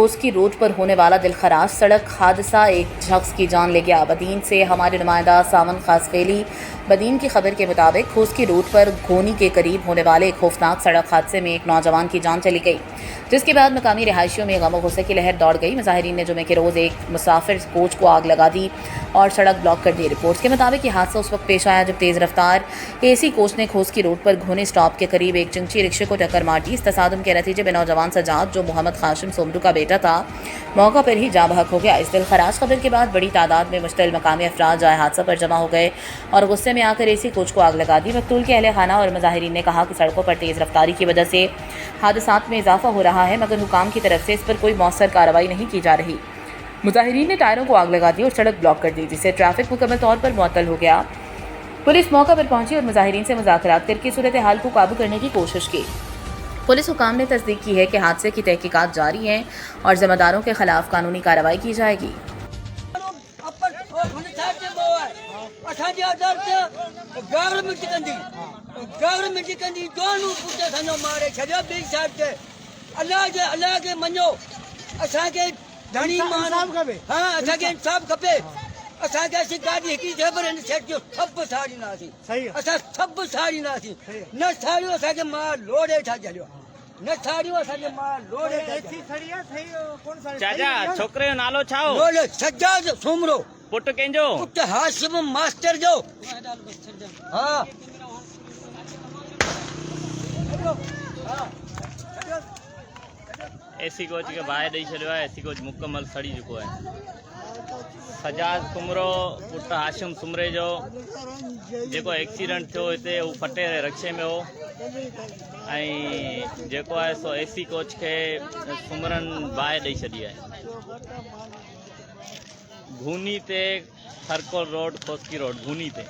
Khoski road पर होने वाला दिलखराश सड़क हादसा एक शख्स की जान ले गया। बदीन से हमारे नुमाइंदा सावन खासखेली बदीन की खबर के मुताबिक खोसकी रोड पर घोनी के करीब होने वाले एक खौफनाक सड़क हादसे में एक नौजवान की जान चली गई, जिसके बाद मकामी रिहायशियों में गम गुस्से की लहर दौड़ गई। मुजाहिरीन ने जुमे के रोज़ एक मुसाफिर कोच को आग लगा दी और सड़क ब्लॉक कर दी। रिपोर्ट्स के मुताबिक ये हादसा उस वक्त पेश आया जब तेज़ रफ्तार एसी कोच ने खोसकी रोड पर घोनी स्टॉप के करीब एक चिंची रिक्शे को टक्कर मार दी। इस तसादुम के नतीजे में नौजवान सजाद, जो मोहम्मद कासिम सोमरू का बेटा था, मौका पर ही जाँ बहक हो गया। इस दिलखराश खबर के बाद बड़ी तादाद में मुश्तइल मकामी अफराद जाए हादसा पर जमा हो गए और गुस्से में आकर एसी कोच को आग लगा दी। मकतूल के अहले खाना और मुजाहिरीन ने कहा कि सड़कों पर तेज़ रफ्तारी की वजह से हादसात में इजाफा हो रहा है, मगर हुकाम की तरफ से इस पर कोई मौसर कार्रवाई नहीं की जा रही। मुजाहिरीन ने टायरों को आग लगा दी और सड़क ब्लॉक कर दी, जिससे ट्रैफिक मुकम्मल तौर पर मुअत्तल हो गया। पुलिस मौका पर पहुंची और मुजाहिरीन से मुज़ाकरात करके सूरत हाल को काबू करने की कोशिश की। पुलिस हुकाम ने तस्दीक की है कि हादसे की तहकीकात जारी हैं और जिम्मेदारों के खिलाफ कानूनी कार्रवाई की जाएगी। असांखे असीं गाॾी हिकिड़ी ज़बर सेट जो सभु साड़ींदासीं, असां सभु साड़ींदासीं, न साड़ियो असांखे मां लोड हेठां चढ़ियो, न साड़ियो असांखे मां लोड चाचा छोकिरे जो नालो छा हो? लोड सजाद सोमरो। पुट कंहिंजो? पुट हाशिम मास्टर जो। हा एसी कोच खे बाहि ॾेई छॾियो आहे। एसी कोच मुकमल सड़ी चुको आहे। सजाद सुमरो पुट हाशिम सुमरे जो जेको एक्सीडेंट थियो हिते हू फटे रिक्शे में हो ऐं जेको आहे सो एसी कोच खे सुमरन बाहि ॾेई छॾी आहे। घूनी ते खरकोल रोड, खोसकी रोड, घूनी ते।